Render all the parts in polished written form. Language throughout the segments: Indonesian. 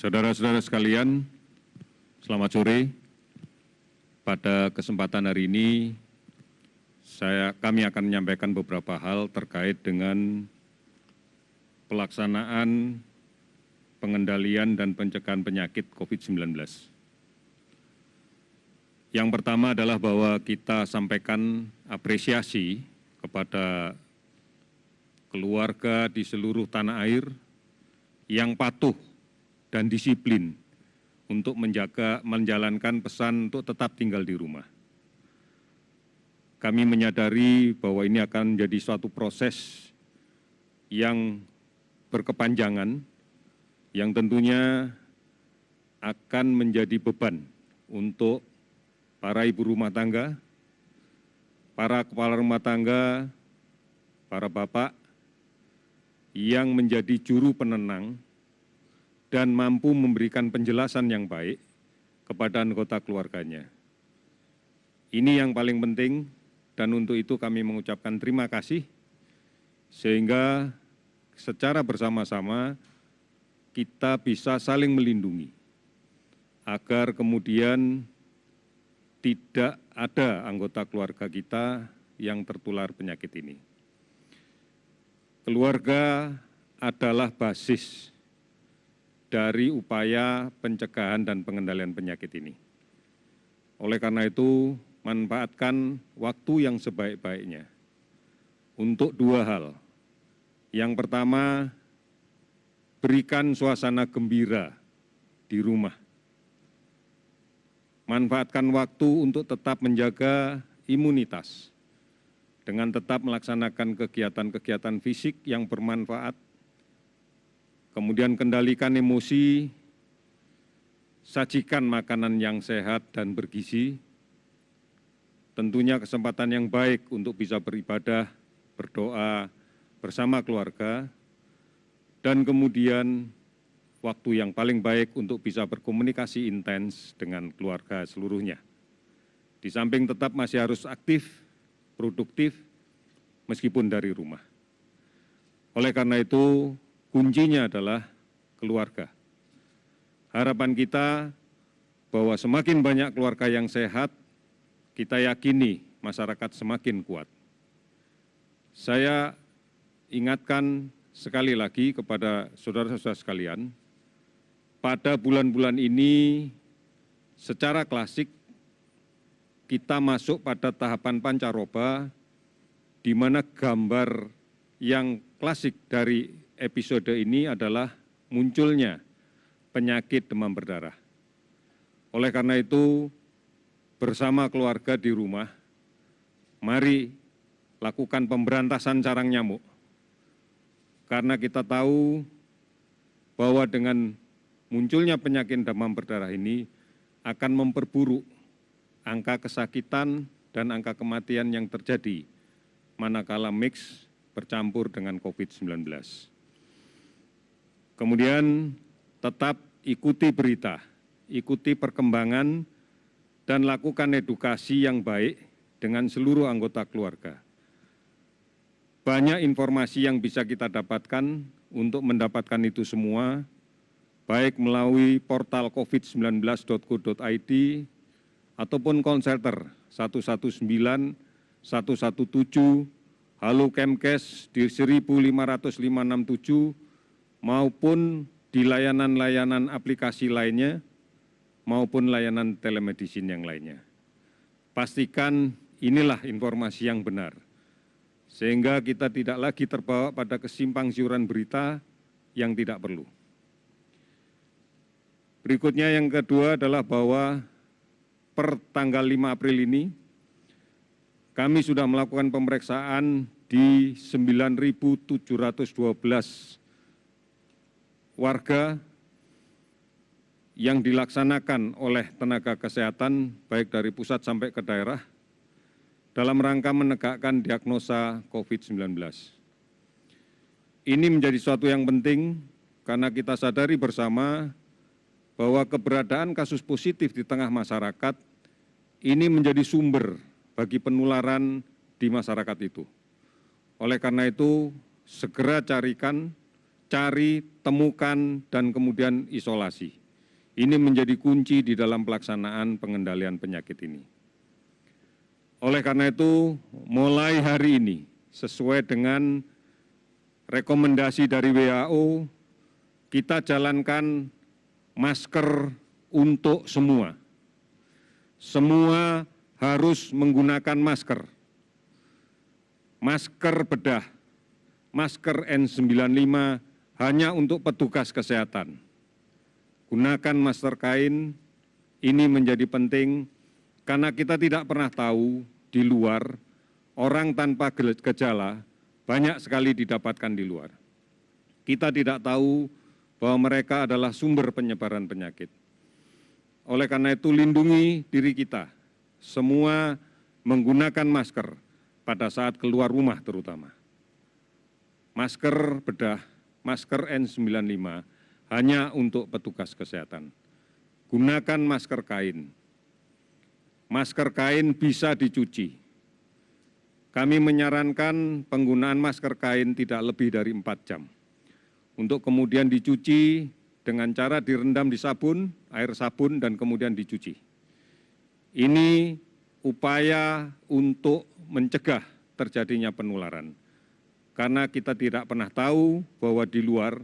Saudara-saudara sekalian, selamat sore. Pada kesempatan hari ini, kami akan menyampaikan beberapa hal terkait dengan pelaksanaan pengendalian dan pencegahan penyakit COVID-19. Yang pertama adalah bahwa kita sampaikan apresiasi kepada keluarga di seluruh tanah air yang patuh dan disiplin untuk menjalankan pesan untuk tetap tinggal di rumah. Kami menyadari bahwa ini akan menjadi suatu proses yang berkepanjangan, yang tentunya akan menjadi beban untuk para ibu rumah tangga, para kepala rumah tangga, para bapak yang menjadi juru penenang dan mampu memberikan penjelasan yang baik kepada anggota keluarganya. Ini yang paling penting, dan untuk itu kami mengucapkan terima kasih, sehingga secara bersama-sama kita bisa saling melindungi, agar kemudian tidak ada anggota keluarga kita yang tertular penyakit ini. Keluarga adalah basis dari upaya pencegahan dan pengendalian penyakit ini. Oleh karena itu, manfaatkan waktu yang sebaik-baiknya untuk dua hal. Yang pertama, berikan suasana gembira di rumah. Manfaatkan waktu untuk tetap menjaga imunitas dengan tetap melaksanakan kegiatan-kegiatan fisik yang bermanfaat. Kemudian kendalikan emosi, sajikan makanan yang sehat dan bergizi, tentunya kesempatan yang baik untuk bisa beribadah, berdoa bersama keluarga, dan kemudian waktu yang paling baik untuk bisa berkomunikasi intens dengan keluarga seluruhnya. Di samping tetap masih harus aktif, produktif, meskipun dari rumah. Oleh karena itu, kuncinya adalah keluarga. Harapan kita bahwa semakin banyak keluarga yang sehat, kita yakini masyarakat semakin kuat. Saya ingatkan sekali lagi kepada saudara-saudara sekalian, pada bulan-bulan ini secara klasik kita masuk pada tahapan pancaroba, di mana gambar yang klasik dari episode ini adalah munculnya penyakit demam berdarah. Oleh karena itu, bersama keluarga di rumah, mari lakukan pemberantasan sarang nyamuk. Karena kita tahu bahwa dengan munculnya penyakit demam berdarah ini akan memperburuk angka kesakitan dan angka kematian yang terjadi manakala mix bercampur dengan COVID-19. Kemudian tetap ikuti berita, ikuti perkembangan, dan lakukan edukasi yang baik dengan seluruh anggota keluarga. Banyak informasi yang bisa kita dapatkan. Untuk mendapatkan itu semua, baik melalui portal covid19.go.id ataupun call center 119, 117, Halo Kemkes di 15567, maupun di layanan-layanan aplikasi lainnya, maupun layanan telemedicine yang lainnya. Pastikan inilah informasi yang benar, sehingga kita tidak lagi terbawa pada kesimpang-siuran berita yang tidak perlu. Berikutnya yang kedua adalah bahwa per tanggal 5 April ini, kami sudah melakukan pemeriksaan di 9.712 warga yang dilaksanakan oleh tenaga kesehatan, baik dari pusat sampai ke daerah, dalam rangka menegakkan diagnosa COVID-19. Ini menjadi suatu yang penting karena kita sadari bersama bahwa keberadaan kasus positif di tengah masyarakat ini menjadi sumber bagi penularan di masyarakat itu. Oleh karena itu, segera cari, temukan, dan kemudian isolasi. Ini menjadi kunci di dalam pelaksanaan pengendalian penyakit ini. Oleh karena itu, mulai hari ini, sesuai dengan rekomendasi dari WHO, kita jalankan masker untuk semua. Semua harus menggunakan masker. Masker bedah, masker N95 hanya untuk petugas kesehatan. Gunakan masker kain, ini menjadi penting karena kita tidak pernah tahu di luar, orang tanpa gejala banyak sekali didapatkan di luar. Kita tidak tahu bahwa mereka adalah sumber penyebaran penyakit. Oleh karena itu, lindungi diri kita, semua menggunakan masker pada saat keluar rumah terutama. Masker bedah, masker N95 hanya untuk petugas kesehatan. Gunakan masker kain. Masker kain bisa dicuci. Kami menyarankan penggunaan masker kain tidak lebih dari 4 jam. Untuk kemudian dicuci dengan cara direndam di sabun, air sabun, dan kemudian dicuci. Ini upaya untuk mencegah terjadinya penularan. Karena kita tidak pernah tahu bahwa di luar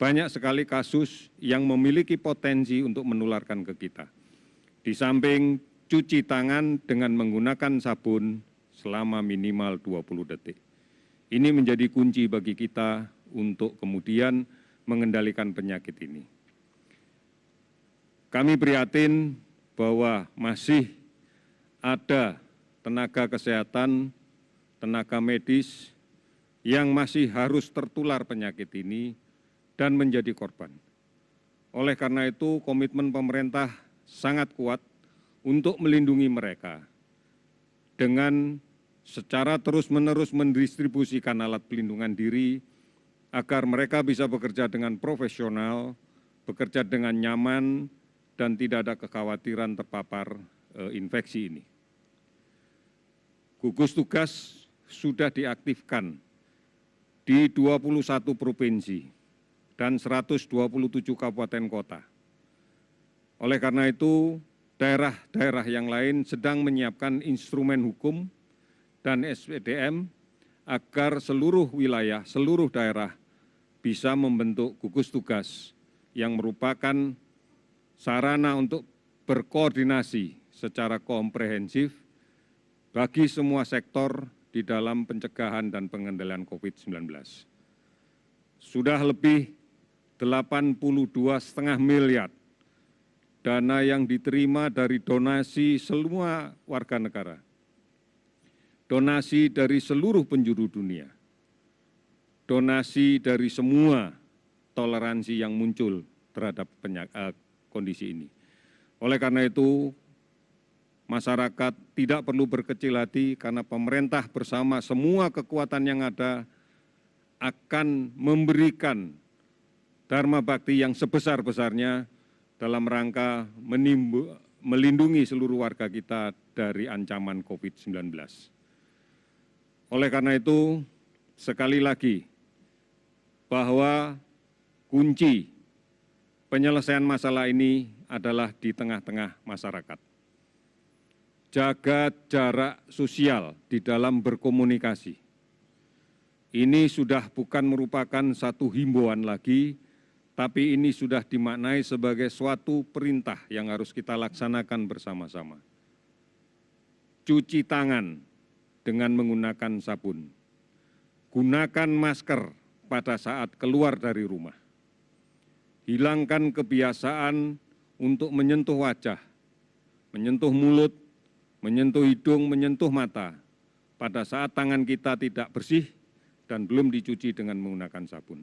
banyak sekali kasus yang memiliki potensi untuk menularkan ke kita. Di samping cuci tangan dengan menggunakan sabun selama minimal 20 detik. Ini menjadi kunci bagi kita untuk kemudian mengendalikan penyakit ini. Kami prihatin bahwa masih ada tenaga kesehatan, tenaga medis yang masih harus tertular penyakit ini dan menjadi korban. Oleh karena itu, komitmen pemerintah sangat kuat untuk melindungi mereka dengan secara terus-menerus mendistribusikan alat pelindungan diri agar mereka bisa bekerja dengan profesional, bekerja dengan nyaman, dan tidak ada kekhawatiran terpapar infeksi ini. Gugus tugas sudah diaktifkan di 21 provinsi dan 127 kabupaten kota. Oleh karena itu, daerah-daerah yang lain sedang menyiapkan instrumen hukum dan SPDM agar seluruh wilayah, seluruh daerah bisa membentuk gugus tugas yang merupakan sarana untuk berkoordinasi secara komprehensif bagi semua sektor di dalam pencegahan dan pengendalian COVID-19. Sudah lebih 82,5 miliar dana yang diterima dari donasi semua warga negara, donasi dari seluruh penjuru dunia, donasi dari semua toleransi yang muncul terhadap kondisi ini. Oleh karena itu, masyarakat tidak perlu berkecil hati karena pemerintah bersama semua kekuatan yang ada akan memberikan dharma bakti yang sebesar-besarnya dalam rangka melindungi seluruh warga kita dari ancaman COVID-19. Oleh karena itu, sekali lagi, bahwa kunci penyelesaian masalah ini adalah di tengah-tengah masyarakat. Jaga jarak sosial di dalam berkomunikasi. Ini sudah bukan merupakan satu himbauan lagi, tapi ini sudah dimaknai sebagai suatu perintah yang harus kita laksanakan bersama-sama. Cuci tangan dengan menggunakan sabun. Gunakan masker pada saat keluar dari rumah. Hilangkan kebiasaan untuk menyentuh wajah, menyentuh mulut, menyentuh hidung, menyentuh mata pada saat tangan kita tidak bersih dan belum dicuci dengan menggunakan sabun.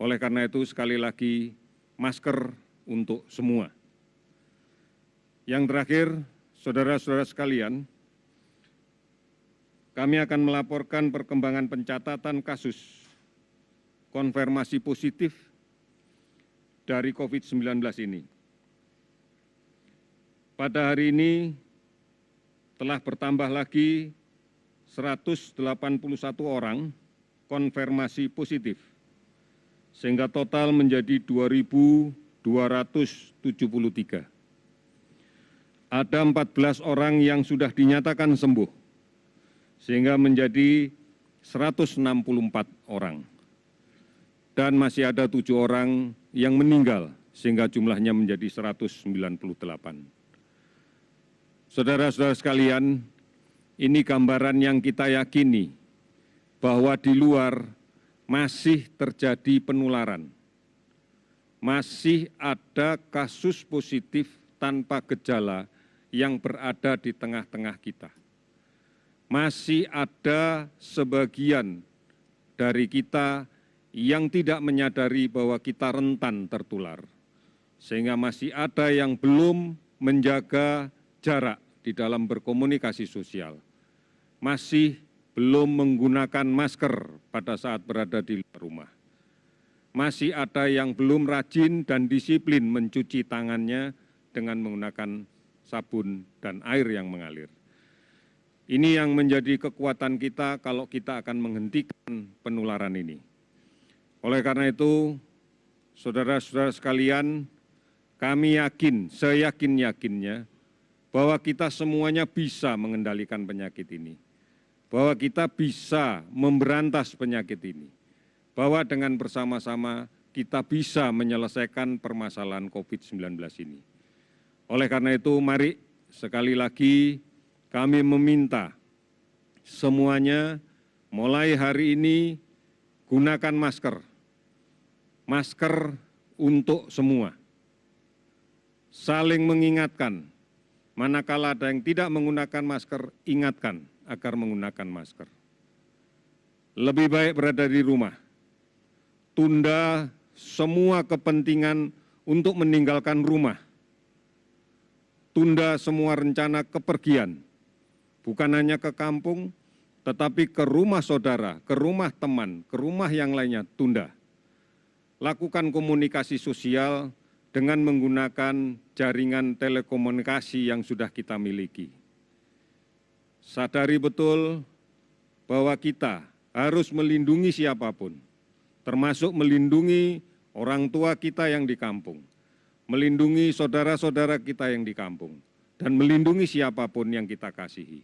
Oleh karena itu, sekali lagi, masker untuk semua. Yang terakhir, saudara-saudara sekalian, kami akan melaporkan perkembangan pencatatan kasus konfirmasi positif dari COVID-19 ini. Pada hari ini telah bertambah lagi 181 orang konfirmasi positif sehingga total menjadi 2.273. Ada 14 orang yang sudah dinyatakan sembuh, sehingga menjadi 164 orang. Dan masih ada 7 orang yang meninggal, sehingga jumlahnya menjadi 198. Saudara-saudara sekalian, ini gambaran yang kita yakini bahwa di luar masih terjadi penularan. Masih ada kasus positif tanpa gejala yang berada di tengah-tengah kita. Masih ada sebagian dari kita yang tidak menyadari bahwa kita rentan tertular, sehingga masih ada yang belum menjaga jarak di dalam berkomunikasi sosial, masih belum menggunakan masker pada saat berada di luar rumah, masih ada yang belum rajin dan disiplin mencuci tangannya dengan menggunakan sabun dan air yang mengalir. Ini yang menjadi kekuatan kita kalau kita akan menghentikan penularan ini. Oleh karena itu, saudara-saudara sekalian, kami yakin, seyakin-yakinnya, bahwa kita semuanya bisa mengendalikan penyakit ini, bahwa kita bisa memberantas penyakit ini, bahwa dengan bersama-sama kita bisa menyelesaikan permasalahan COVID-19 ini. Oleh karena itu, mari sekali lagi kami meminta semuanya mulai hari ini gunakan masker. Masker untuk semua. Saling mengingatkan, manakala ada yang tidak menggunakan masker, ingatkan agar menggunakan masker. Lebih baik berada di rumah. Tunda semua kepentingan untuk meninggalkan rumah. Tunda semua rencana kepergian, bukan hanya ke kampung, tetapi ke rumah saudara, ke rumah teman, ke rumah yang lainnya, tunda. Lakukan komunikasi sosial dengan menggunakan jaringan telekomunikasi yang sudah kita miliki. Sadari betul bahwa kita harus melindungi siapapun, termasuk melindungi orang tua kita yang di kampung, melindungi saudara-saudara kita yang di kampung, dan melindungi siapapun yang kita kasihi.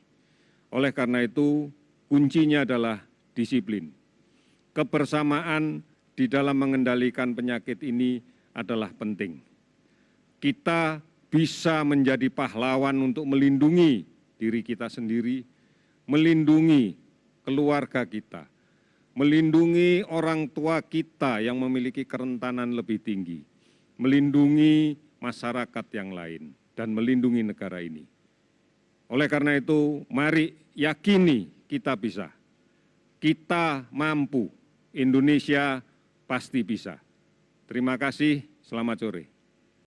Oleh karena itu, kuncinya adalah disiplin. Kebersamaan di dalam mengendalikan penyakit ini adalah penting. Kita bisa menjadi pahlawan untuk melindungi diri kita sendiri, melindungi keluarga kita, melindungi orang tua kita yang memiliki kerentanan lebih tinggi, melindungi masyarakat yang lain, dan melindungi negara ini. Oleh karena itu, mari yakini kita bisa. Kita mampu. Indonesia pasti bisa. Terima kasih, selamat sore.